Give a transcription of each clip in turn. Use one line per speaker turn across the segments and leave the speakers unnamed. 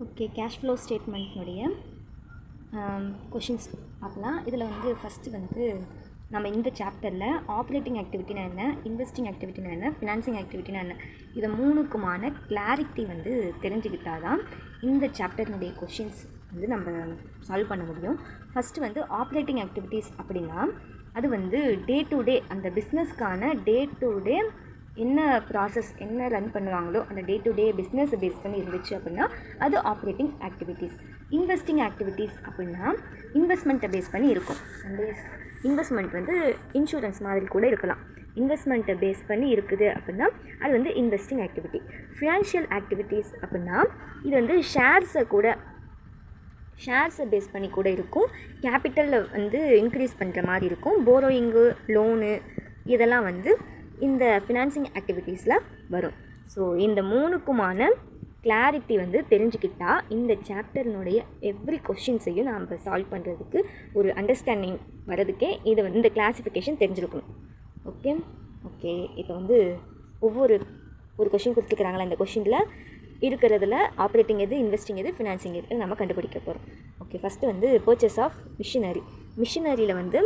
Okay, cash flow ஸ்டேட்மெண்ட்னுடைய questions பார்க்கலாம். இதில் வந்து ஃபஸ்ட்டு வந்து நம்ம இந்த சாப்டரில் ஆப்ரேட்டிங் ஆக்டிவிட்டினா என்ன, இன்வெஸ்டிங் ஆக்டிவிட்டினா என்ன, ஃபினான்சிங் ஆக்டிவிட்டினா என்ன, இதை மூணுக்குமான கிளாரிட்டி வந்து தெரிஞ்சுக்கிட்டால் தான் இந்த சாப்டர்னுடைய கொஷின்ஸ் வந்து நம்ம சால்வ் பண்ண முடியும். ஃபஸ்ட்டு வந்து ஆப்ரேட்டிங் ஆக்டிவிட்டீஸ் அப்படின்னா அது வந்து டே டு டே அந்த பிஸ்னஸ்க்கான டே டு டே என்ன ப்ராசஸ் என்ன ரன் பண்ணுவாங்களோ அந்த டே டு டே பிஸ்னஸை பேஸ் பண்ணி இருந்துச்சு அப்படின்னா அது ஆப்ரேட்டிங் ஆக்டிவிட்டீஸ். இன்வெஸ்டிங் ஆக்டிவிட்டீஸ் அப்படின்னா இன்வெஸ்ட்மெண்ட்டை பேஸ் பண்ணி இருக்கும். அந்த இன்வெஸ்ட்மெண்ட் வந்து இன்சூரன்ஸ் மாதிரி கூட இருக்கலாம். இன்வெஸ்ட்மெண்ட்டை பேஸ் பண்ணி இருக்குது அப்படின்னா அது வந்து இன்வெஸ்டிங் ஆக்டிவிட்டி. ஃபினான்ஷியல் ஆக்டிவிட்டீஸ் அப்படின்னா இது வந்து ஷேர்ஸை பேஸ் பண்ணி கூட இருக்கும். கேபிட்டலில் வந்து இன்க்ரீஸ் பண்ணுற மாதிரி இருக்கும். போரோயிங்கு, லோனு இதெல்லாம் வந்து இந்த ஃபினான்சிங் ஆக்டிவிட்டீஸில் வரும். ஸோ இந்த மூணுக்குமான கிளாரிட்டி வந்து தெரிஞ்சுக்கிட்டால் இந்த சாப்டர்னுடைய எவ்ரி கொஷின்ஸையும் நாம் சால்வ் பண்ணுறதுக்கு ஒரு அண்டர்ஸ்டாண்டிங் வரதுக்கே இதை வந்து இந்த கிளாஸிஃபிகேஷன் தெரிஞ்சிருக்கணும். ஓகே இப்போ வந்து ஒரு கொஷின் கொடுத்துருக்குறாங்களா, இந்த கொஷினில் இருக்கிறதுல ஆப்ரேட்டிங் எது, இன்வெஸ்டிங் எது, ஃபினான்சிங் எது நம்ம கண்டுபிடிக்க போகிறோம். ஓகே, ஃபஸ்ட்டு வந்து பர்ச்சேஸ் ஆஃப் மிஷினரியில் வந்து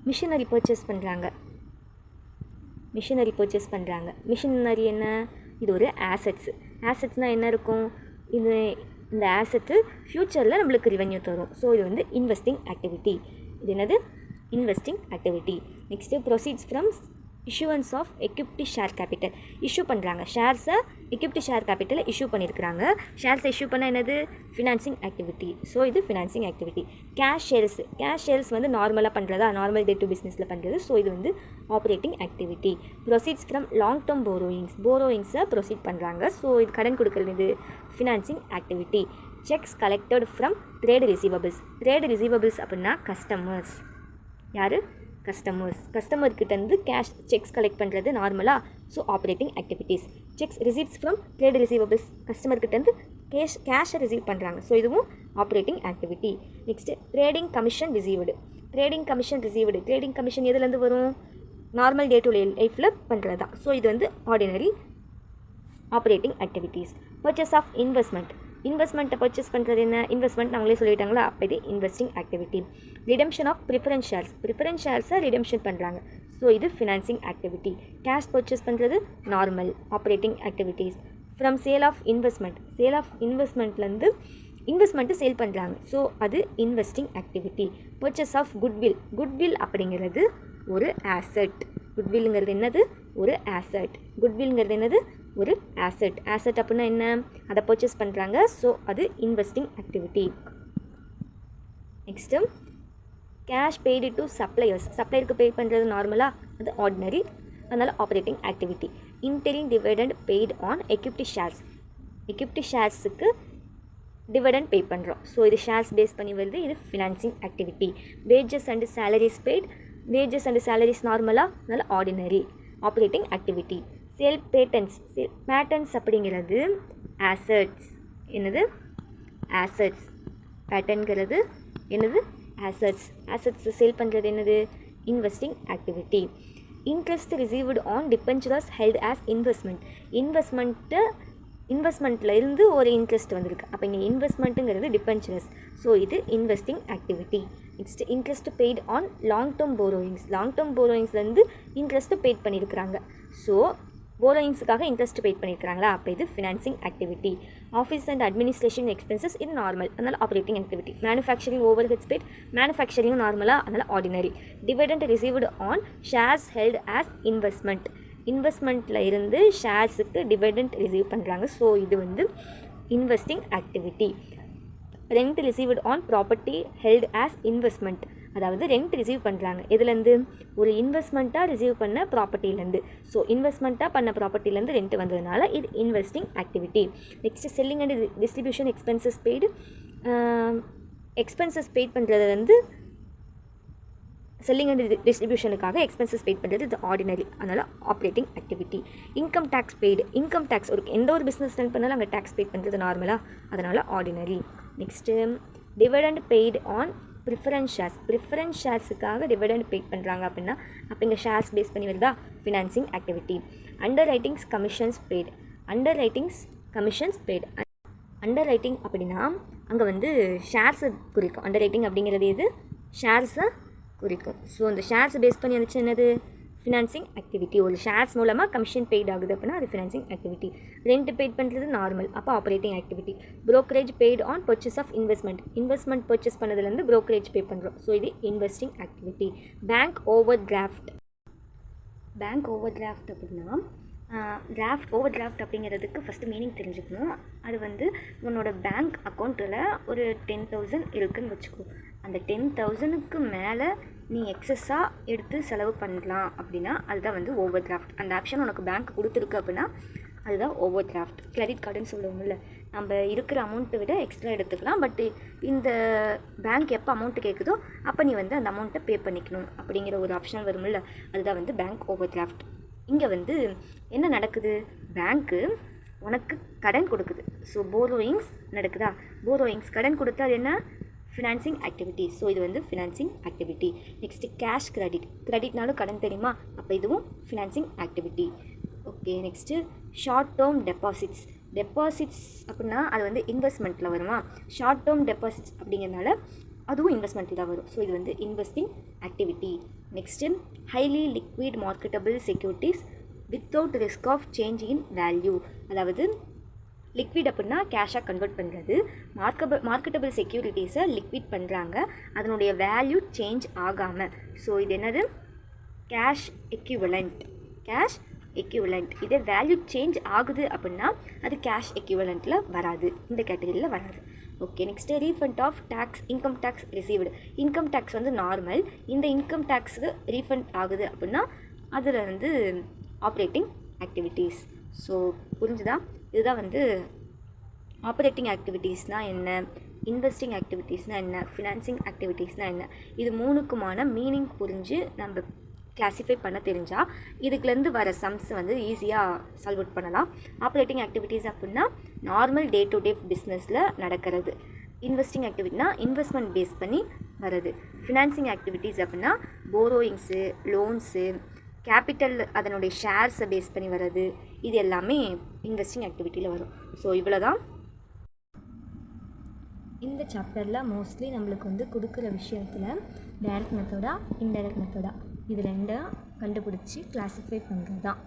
மிஷினரி பர்ச்சேஸ் பண்ணுறாங்க. மிஷினரி என்ன, இது ஒரு ஆசெட்ஸ்னால் என்ன இருக்கும், இந்த ஆசெட்டு ஃப்யூச்சரில் நம்மளுக்கு ரெவென்யூ தரும். ஸோ இது வந்து இன்வெஸ்டிங் ஆக்டிவிட்டி. இது என்னது, investing activity. Next proceeds from issuance of equity share capital. Issue பண்ணுறாங்க ஷேர்ஸை, எக்விட்டி ஷேர் கேபிட்டலை இஷ்யூ பண்ணியிருக்கிறாங்க. ஷேர்ஸை இஷ்யூ பண்ணால் என்னது, ஃபினான்சிங் ஆக்டிவிட்டி. ஸோ இது ஃபினான்சிங் ஆக்டிவிட்டி. கேஷ் சேல்ஸ் வந்து நார்மலாக பண்ணுறதா, நார்மல் டே டு பிஸ்னஸில் பண்ணுறது. ஸோ இது வந்து operating activity. Proceeds from long term போரோயிங்ஸை ப்ரொசீட் பண்ணுறாங்க. ஸோ இது கடன் கொடுக்குறது இது financing activity. Cheques collected from trade receivables அப்படின்னா கஸ்டமர்ஸ். யார், கஸ்டமர்கிட்டேருந்து கேஷ் செக்ஸ் கலெக்ட் பண்ணுறது நார்மலாக. So operating activities. Cheques receipts from trade receivables, கஸ்டமர்கிட்டேருந்து கேஷை ரிசீவ் பண்ணுறாங்க. ஸோ இதுவும் operating activity. Next trading commission received. Trading commission எதுலேருந்து வரும், நார்மல் டே டு டே லைஃப்பில் பண்ணுறது தான். ஸோ இது வந்து ordinary operating activities. Purchase of இன்வெஸ்ட்மெண்ட்டை பர்ச்சேஸ் பண்ணுறது என்ன, இன்வெஸ்ட்மெண்ட் அவங்களே சொல்லிட்டாங்களா, அப்போ இது investing activity. Redemption of preference ஷேர்ஸை ரிடெம்ஷன் பண்ணுறாங்க. ஸோ இது ஃபினான்சிங் ஆக்டிவிட்டி. கேஷ் பர்ச்சேஸ் பண்ணுறது normal operating activities. From sale of இன்வெஸ்ட்மெண்ட்லேருந்து இன்வெஸ்ட்மெண்ட்டு சேல் பண்ணுறாங்க. ஸோ அது investing activity. Purchase of goodwill அப்படிங்கிறது ஒரு ஆசெட். குட்வில்ங்கிறது என்னது, ஒரு ஆசெட். ஆசெட் அப்படின்னா என்ன, அதை பர்ச்சேஸ் பண்ணுறாங்க. ஸோ அது investing activity. Next cash paid to சப்ளையருக்கு பே பண்ணுறது நார்மலாக, அது ஆர்டினரி, அதனால் operating activity. Interim dividend paid on equity ஷேர்ஸுக்கு டிவிடெண்ட் பே பண்ணுறோம். ஸோ இது ஷேர்ஸ் பேஸ் பண்ணி வருது, இது financing activity. Wages and salaries நார்மலாக, அதனால் ordinary operating activity. Sale patents அப்படிங்கிறது ஆசெட்ஸ். பேட்டன்கிறது என்னது, ஆசெட்ஸ் சேல் பண்ணுறது என்னது, investing activity. Interest received on debentures held as இன்வெஸ்ட்மெண்ட்டில் இருந்து ஒரு இன்ட்ரெஸ்ட் வந்திருக்கு. அப்போ இங்கே இன்வெஸ்ட்மெண்ட்டுங்கிறது டிபென்ச்சர்ஸ். ஸோ இது investing activity. Next interest paid on long term போரோயிங்ஸ்லேருந்து இன்ட்ரெஸ்ட்டு பெய்ட் பண்ணியிருக்கிறாங்க. ஸோ போரோயிங்ஸுக்காக இன்ட்ரெஸ்ட் பெய்ட் பண்ணியிருக்கிறாங்களா, அப்போ இது financing activity. Office and administration expenses இது நார்மல், அதனால் operating activity. Manufacturing overheads paid, மேனுஃபேக்சரிங்கும் நார்மலாக, அதனால் ordinary. Dividend received on shares held as இன்வெஸ்ட்மெண்ட்டில் இருந்து ஷேர்ஸுக்கு டிவிடெண்ட் ரிசீவ் பண்ணுறாங்க. ஸோ இது வந்து investing activity. Rent received on property held as investment, அதாவது ரெண்ட் ரிசீவ் பண்ணுறாங்க எதுலேருந்து, ஒரு இன்வெஸ்ட்மெண்ட்டாக ரிசீவ் பண்ண ப்ராப்பர்ட்டிலேருந்து. ஸோ இன்வெஸ்ட்மெண்ட்டாக பண்ண ப்ராப்பர்ட்டிலேருந்து ரெண்ட் வந்ததுனால இது investing activity. Next selling and distribution expenses paid பண்ணுறது வந்து செல்லிங் அண்ட் டிஸ்ட்ரிபியூஷனுக்காக எக்ஸ்பென்சஸ் பெய்ட் பண்ணுறது இது ஆர்டினரி, அதனால் ஆப்ரேட்டிங் ஆக்டிவிட்டி. இன்கம் டேக்ஸ் ஒரு எந்த ஒரு பிஸ்னஸ் ரன் பண்ணாலும் அங்கே டேக்ஸ் பெய்ட் பண்ணுறது நார்மலாக, அதனால் ordinary. Next dividend paid on preference ஷேர்ஸுக்காக டிவிடெண்ட் பே பண்ணுறாங்க அப்படின்னா அப்போ இங்கே ஷேர்ஸ் பேஸ் பண்ணி வருதா ஃபினான்சிங் ஆக்டிவிட்டி. அண்டர் ரைட்டிங் அப்படின்னா அங்கே வந்து ஷேர்ஸை குறிக்கும். அண்டர் ரைட்டிங் அப்படிங்கிறது எது? ஷேர்ஸை குறிக்கும். ஸோ அந்த ஷேர்ஸை பேஸ் பண்ணி வந்துச்சு என்னது? Financing activity. ஒரு ஷேர்ஸ் மூலமாக கமிஷன் பெய்ட் ஆகுது அப்படின்னா அது ஃபினான்சிங் ஆக்டிவிட்டி. ரெண்ட் பெய்ட் பண்ணுறது நார்மல், அப்போ operating activity. Brokerage paid on purchase of investment purchase பண்ணதுலேருந்து ப்ரோக்கரேஜ் பே பண்ணுறோம். ஸோ இது investing activity. Bank overdraft அப்படின்னா ஓவர் டிராஃப்ட் அப்படிங்கிறதுக்கு ஃபஸ்ட்டு மீனிங் தெரிஞ்சுக்கணும். அது வந்து உன்னோட பேங்க் அக்கௌண்ட்டில் ஒரு 10,000 இருக்குதுன்னு வச்சுக்கோ. அந்த 10,000க்கு மேலே நீ எக்ஸஸாக எடுத்து செலவு பண்ணலாம் அப்படின்னா அதுதான் வந்து ஓவர் டிராஃப்ட். அந்த ஆப்ஷன் உனக்கு பேங்க் கொடுத்துருக்கு அப்படின்னா அதுதான் ஓவர் டிராஃப்ட். கிரெடிட் கார்டுன்னு சொல்லுவோம்ல, நம்ம இருக்கிற அமௌண்ட்டை விட எக்ஸ்ட்ரா எடுத்துக்கலாம். பட் இந்த பேங்க் எப்போ அமௌண்ட்டு கேட்குதோ அப்போ நீ வந்து அந்த அமௌண்ட்டை பே பண்ணிக்கணும் அப்படிங்கிற ஒரு ஆப்ஷன் வரும்ல, அதுதான் வந்து பேங்க் ஓவர் டிராஃப்ட். இங்கே வந்து என்ன நடக்குது? பேங்க்கு உனக்கு கடன் கொடுக்குது. ஸோ போரோயிங்ஸ் நடக்குதா? கடன் கொடுத்தா அது என்ன? Financing activity. ஸோ இது வந்து ஃபினான்சிங் ஆக்டிவிட்டி. நெக்ஸ்ட்டு கேஷ் கிரெடிட்னாலும் கடன் தெரியுமா? அப்போ இதுவும் financing activity. Okay, next short term deposits அப்படின்னா அது வந்து இன்வெஸ்ட்மெண்ட்டில் வருமா? ஷார்ட் டேர்ம் டெபாசிட்ஸ் அப்படிங்கிறதுனால அதுவும் இன்வெஸ்ட்மெண்ட்டில் தான் வரும். ஸோ இது வந்து investing activity. Next highly liquid marketable securities without risk of change in value. அதாவது லிக்விட் அப்படின்னா கேஷாக கன்வெர்ட் பண்ணுறது. மார்க்கெட்டபிள் செக்யூரிட்டிஸை லிக்விட் பண்ணுறாங்க, அதனுடைய வேல்யூ சேஞ்ச் ஆகாமல். ஸோ இது என்னது? கேஷ் எக்யூவலண்ட். இதே வேல்யூ சேஞ்ச் ஆகுது அப்படின்னா அது கேஷ் எக்யூவலண்ட்டில் வராது, இந்த கேட்டகரியில் வராது. Okay, next refund of income tax received. Income tax வந்து நார்மல். இந்த இன்கம் டேக்ஸுக்கு ரீஃபண்ட் ஆகுது அப்படின்னா அதில் வந்து ஆப்ரேட்டிங் ஆக்டிவிட்டீஸ். ஸோ புரிஞ்சுதா? இதுதான் வந்து ஆப்ரேட்டிங் ஆக்டிவிட்டீஸ்னால் என்ன, இன்வெஸ்டிங் ஆக்டிவிட்டீஸ்னால் என்ன, ஃபினான்சிங் ஆக்டிவிட்டீஸ்னால் என்ன, இது மூணுக்குமான மீனிங் புரிஞ்சு நம்ம கிளாஸிஃபை பண்ண தெரிஞ்சால் இதுக்குலேருந்து வர சம்ஸ் வந்து ஈஸியாக சால்வ் அவுட் பண்ணலாம். ஆப்ரேட்டிங் ஆக்டிவிட்டீஸ் அப்படின்னா நார்மல் டே டு டே பிஸ்னஸில் நடக்கிறது. இன்வெஸ்டிங் ஆக்டிவிட்டினா இன்வெஸ்ட்மெண்ட் பேஸ் பண்ணி வருது. ஃபினான்சிங் ஆக்டிவிட்டீஸ் அப்படின்னா போரோயிங்ஸு, லோன்ஸு, கேபிட்டல் அதனுடைய ஷேர்ஸை பேஸ் பண்ணி வர்றது. இது எல்லாமே இன்வெஸ்டிங் ஆக்டிவிட்டியில் வரும். ஸோ இவ்வளோ தான் இந்த சாப்டரில் மோஸ்ட்லி நம்மளுக்கு வந்து கொடுக்குற விஷயத்தில் டைரக்ட் மெத்தடா இன்டைரக்ட் மெத்தடா இது ரெண்டும் கண்டுபிடிச்சி கிளாஸிஃபை பண்ணுறது தான்.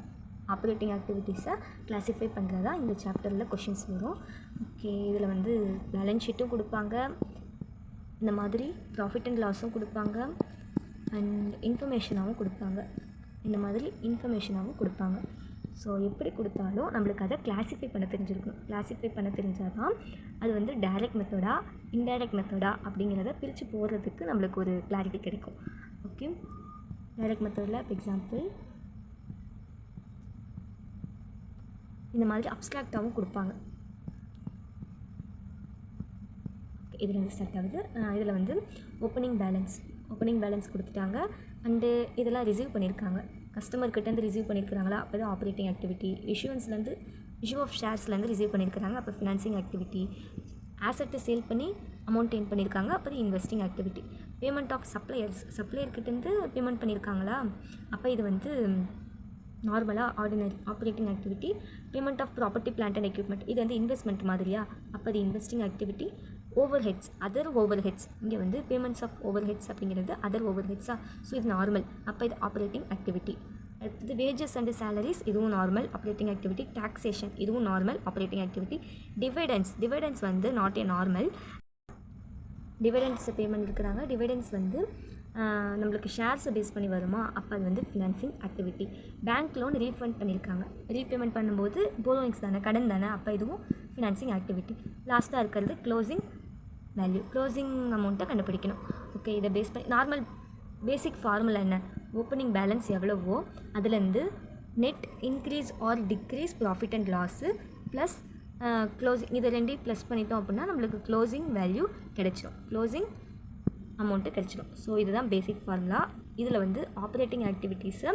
ஆப்ரேட்டிங் ஆக்டிவிட்டீஸை கிளாஸிஃபை பண்ணுறது தான் இந்த சாப்டரில் கொஷின்ஸ் வரும். ஓகே, இதில் வந்து பேலன்ஸ் ஷீட்டும் கொடுப்பாங்க, இந்த மாதிரி ப்ராஃபிட் அண்ட் லாஸும் கொடுப்பாங்க, அண்ட் இன்ஃபர்மேஷனாகவும் கொடுப்பாங்க. ஸோ எப்படி கொடுத்தாலும் நம்மளுக்கு அதை கிளாஸிஃபை பண்ண தெரிஞ்சிருக்கணும். கிளாஸிஃபை பண்ண தெரிஞ்சால் தான் அது வந்து டைரக்ட் மெத்தடா இன்டைரக்ட் மெத்தடா அப்படிங்கிறத பிரித்து போடுறதுக்கு நம்மளுக்கு ஒரு கிளாரிட்டி கிடைக்கும். ஓகே, டைரக்ட் மெத்தடில் இப்போ எக்ஸாம்பிள் இந்த மாதிரி அப்ஸ்ட்ராக்டாகவும் கொடுப்பாங்க. இதில் வந்து ஸ்டார்ட் ஆகுது. இதில் வந்து ஓப்பனிங் பேலன்ஸ் கொடுத்துட்டாங்க, அண்டு இதெல்லாம் ரிசீவ் பண்ணியிருக்காங்க, கஸ்டமர்கிட்டேருந்து ரிசீவ் பண்ணியிருக்கிறாங்களா, அப்போ தான் ஆப்ரேட்டிங் ஆக்டிவிட்டி. இஷ்யூ ஆஃப் ஷேர்ஸ்லேருந்து ரிசீவ் பண்ணியிருக்கிறாங்க, அப்போ ஃபினான்சிங் ஆக்டிவிட்டி. ஆசெட்டை சேல் பண்ணி அமௌண்ட் ஏர்ன் பண்ணியிருக்காங்க, அப்போ இது இன்வெஸ்டிங் ஆக்டிவிட்டி. பேமெண்ட் ஆஃப் சப்ளையர்கிட்டேருந்து பேமெண்ட் பண்ணியிருக்காங்களா, அப்போ இது வந்து நார்மலாக ordinary operating activity. Payment of property plant and equipment இது வந்து இன்வெஸ்ட்மெண்ட் மாதிரியா, அப்போ அது investing activity. Other overheads இங்கே வந்து பேமெண்ட்ஸ் ஆஃப் ஓவர் ஹெட்ஸ் அப்படிங்கிறது அதர் ஓவர் ஹெட்ஸா, ஸோ இது நார்மல், அப்போ இது ஆப்ரேட்டிங் ஆக்டிவிட்டி. அடுத்தது வேஜஸ் அண்ட் சேலரிஸ், இதுவும் நார்மல் ஆப்ரேட்டிங் ஆக்டிவிட்டி. டாக்ஸேஷன் இதுவும் நார்மல் ஆப்ரேட்டிங் ஆக்டிவிட்டி. டிவிடெண்ட்ஸ் வந்து நாட் ஏ நார்மல். டிவிடெண்ட்ஸை பேமெண்ட் இருக்கிறாங்க, டிவிடெண்ட்ஸ் வந்து நம்மளுக்கு ஷேர்ஸை பேஸ் பண்ணி வருமா, அப்போ அது வந்து financing activity. Bank loan refund பண்ணியிருக்காங்க, ரீபேமெண்ட் பண்ணும்போது போரோயிங்ஸ் தானே, கடன் தானே, அப்போ இதுவும் ஃபினான்சிங் ஆக்டிவிட்டி. லாஸ்ட்டாக இருக்கிறது க்ளோசிங் அமௌண்ட்டை கண்டுபிடிக்கணும். ஓகே, இதை பேஸ் பண்ணி நார்மல் பேசிக் ஃபார்முலா என்ன, ஓப்பனிங் பேலன்ஸ் எவ்வளவோ அதுலேருந்து net increase or degrees profit and loss plus closing, இதை ரெண்டையும் ப்ளஸ் பண்ணிட்டோம் அப்படின்னா நம்மளுக்கு க்ளோசிங் வேல்யூ கிடைச்சிடும், க்ளோசிங் அமௌண்ட்டு கிடைச்சிடும். ஸோ இதுதான் பேசிக் ஃபார்முலா. இதில் வந்து ஆப்ரேட்டிங் ஆக்டிவிட்டீஸை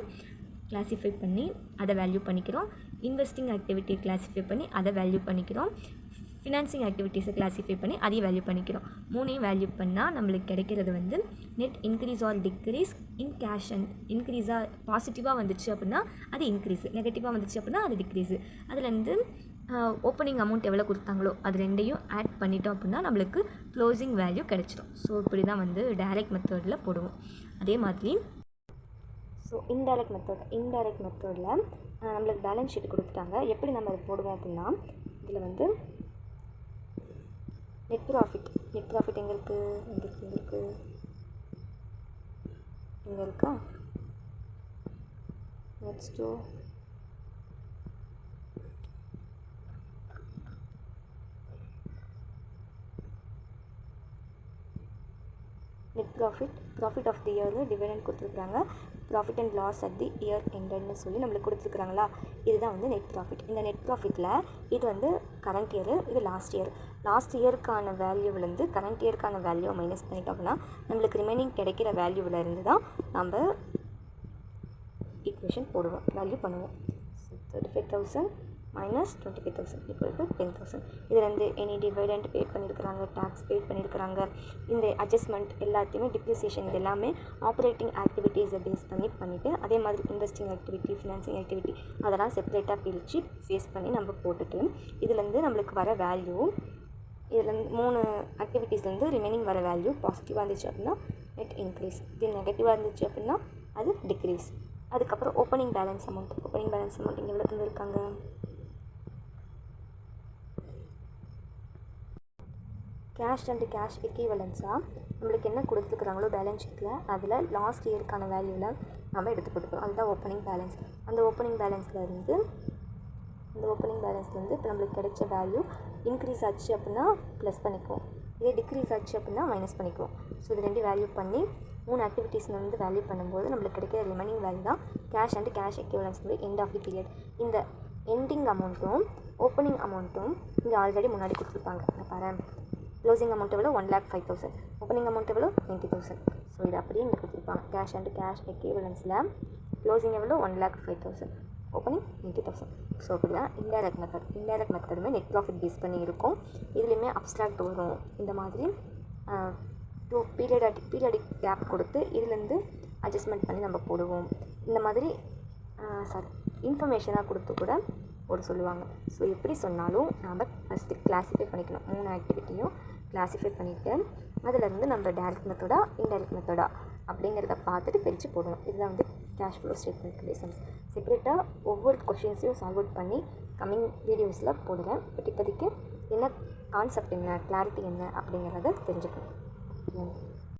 கிளாஸிஃபை பண்ணி அதை வேல்யூ பண்ணிக்கிறோம், இன்வெஸ்டிங் ஆக்டிவிட்டியை கிளாஸிஃபை பண்ணி அதை வேல்யூ பண்ணிக்கிறோம், ஃபினான்சிங் ஆக்டிவிட்டீஸை கிளாஸிஃபை பண்ணி அதையும் வேல்யூ பண்ணிக்கிறோம். மூணையும் வேல்யூ பண்ணால் நம்மளுக்கு கிடைக்கிறது வந்து net increase or decrease in cash and இன்க்ரீஸாக பாசிட்டிவாக வந்துச்சு அப்படின்னா அது இன்க்ரீஸு, நெகட்டிவாக வந்துச்சு அப்படின்னா அது டிக்ரீஸு. அதுலேருந்து ஓப்பனிங் அமௌண்ட் எவ்வளோ கொடுத்தாங்களோ அது ரெண்டையும் ஆட் பண்ணிட்டோம் அப்படின்னா நம்மளுக்கு க்ளோசிங் வேல்யூ கிடைச்சிடும். ஸோ இப்படி தான் வந்து டைரக்ட் மெத்தடில் போடுவோம். அதே மாதிரி ஸோ இன்டைரக்ட் மெத்தடில் நம்மளுக்கு பேலன்ஸ் ஷீட் கொடுத்துட்டாங்க. எப்படி நம்ம அதை போடுவோம் அப்படின்னா இதில் வந்து நெட் ப்ராஃபிட் எங்கே இருக்கா next net profit of the இயரில் டிவிடெண்ட் கொடுத்துருக்குறாங்க. Profit and loss at the year எண்டட்னு சொல்லி நம்மளுக்கு கொடுத்துருக்குறாங்களா. இதுதான் வந்து நெட் ப்ராஃபிட். இந்த நெட் ப்ராஃபிட்டில் இது வந்து கரண்ட் இயரு, இது லாஸ்ட் இயருக்கான வேல்யூவிலேருந்து கரண்ட் இயருக்கான வேல்யூவை மைனஸ் பண்ணிட்டோம் அப்படின்னா நம்மளுக்கு ரிமைனிங் கிடைக்கிற வேல்யூவிலேருந்து தான் நம்ம ஈக்குவேஷன் போடுவோம், வேல்யூ பண்ணுவோம். 35,000 minus 25,000 equal to 10,000. இதில் வந்து எனி டிவைடண்ட் பே பண்ணியிருக்கிறாங்க, டேக்ஸ் பே பண்ணியிருக்கிறாங்க, இந்த அட்ஜஸ்ட்மெண்ட் எல்லாத்தையுமே டிப்ரிசியேஷன் இது எல்லாமே ஆப்ரேட்டிங் ஆக்டிவிட்டீஸை பேஸ் பண்ணிவிட்டு அதே மாதிரி இன்வெஸ்டிங் ஆக்டிவிட்டி, ஃபினான்சிங் ஆக்டிவிட்டி அதெல்லாம் செப்பரேட்டாக பிரித்து ஃபேஸ் பண்ணி நம்ம போட்டுட்டு இதுலேருந்து நம்மளுக்கு வர வேல்யூ இதுலேருந்து 3 ஆக்டிவிட்டீஸ்லேருந்து ரிமைனிங் வர வேல்யூ பாசிட்டிவாக இருந்துச்சு அப்படின்னா நெட் இன்க்ரீஸ், இது நெகட்டிவாக இருந்துச்சு அப்படின்னா அது டிக்ரீஸ். அதுக்கப்புறம் ஓப்பனிங் பேலன்ஸ் அமௌண்ட் இங்கே எவ்வளோ தந்துருக்காங்க, கேஷ் அண்ட் கேஷ் எக்யூவலன்ஸாக நம்மளுக்கு என்ன கொடுத்துருக்குறாங்களோ பேலன்ஸ் ஷீட்டில் அதில் லாஸ்ட் இயருக்கான வேல்யூவில் நம்ம எடுத்து போட்டுக்கிறோம். அதுதான் ஓப்பனிங் பேலன்ஸ். அந்த ஓப்பனிங் பேலன்ஸ்லேருந்து இப்போ நம்மளுக்கு கிடைச்ச வேல்யூ இன்க்ரீஸ் ஆச்சு அப்படின்னா ப்ளஸ் பண்ணிக்குவோம், இதே டிக்ரீஸ் ஆச்சு அப்படின்னா மைனஸ் பண்ணிக்குவோம். ஸோ இது ரெண்டு வேல்யூ பண்ணி 3 ஆக்டிவிட்டீஸில் வந்து வேல்யூ பண்ணும்போது நம்மளுக்கு கிடைக்கிற ரிமைனிங் வேல்யூ தான் கேஷ் அண்ட் கேஷ் எக்யூவலன்ஸ் வந்து எண்ட் ஆஃப் தி பீரியட். இந்த எண்டிங் அமௌண்ட்டும் ஓப்பனிங் அமௌண்ட்டும் இங்கே ஆல்ரெடி முன்னாடி கொடுத்துருப்பாங்க. நான் பாரு க்ளோசிங் அமௌண்ட் எவ்வளோ 1,05,000, ஓப்பனிங் அமௌண்ட் எவ்வளோ 90,000. ஸோ இது அப்படியே இங்கே கொடுத்துருப்பாங்க. கேஷ் அண்ட் கேஷ் எக்யூவலன்ஸில் க்ளோசிங் எவ்வளோ 1,05,000, ஓப்பனிங் 90,000. ஸோ அப்படி தான் இன்டைரக்ட் மெத்தடுமே நெட் ப்ராஃபிட் பேஸ் பண்ணி இருக்கும். இதுலேயுமே அப்ஸ்ட்ராக்ட் வரும். இந்த மாதிரி 2 பீரியடிக் கேப் கொடுத்து இதுலேருந்து அட்ஜஸ்ட்மெண்ட் பண்ணி நம்ம போடுவோம். இந்த மாதிரி இன்ஃபர்மேஷனாக கொடுத்து கூட போட சொல்லுவாங்க. ஸோ எப்படி சொன்னாலும் நம்ம ஃபஸ்ட்டு கிளாஸிஃபை பண்ணிக்கணும். 3 ஆக்டிவிட்டியும் கிளாஸிஃபை பண்ணிவிட்டு அதிலேருந்து நம்ம டைரக்ட் மெத்தடா இன்டைரக்ட் மெத்தடா அப்படிங்கிறத பார்த்துட்டு பிரித்து போடணும். இதுதான் வந்து கேஷ் ஃப்ளோ ஸ்டேட்மெண்ட் லெசன்ஸ். செப்பரேட்டாக ஒவ்வொரு கொஷின்ஸையும் சால்வ் அவுட் பண்ணி கம்மிங் வீடியோஸில் போடுவேன். பட் இப்போதைக்கு என்ன கான்செப்ட் என்ன, கிளாரிட்டி என்ன அப்படிங்கிறத தெரிஞ்சுக்கணும்.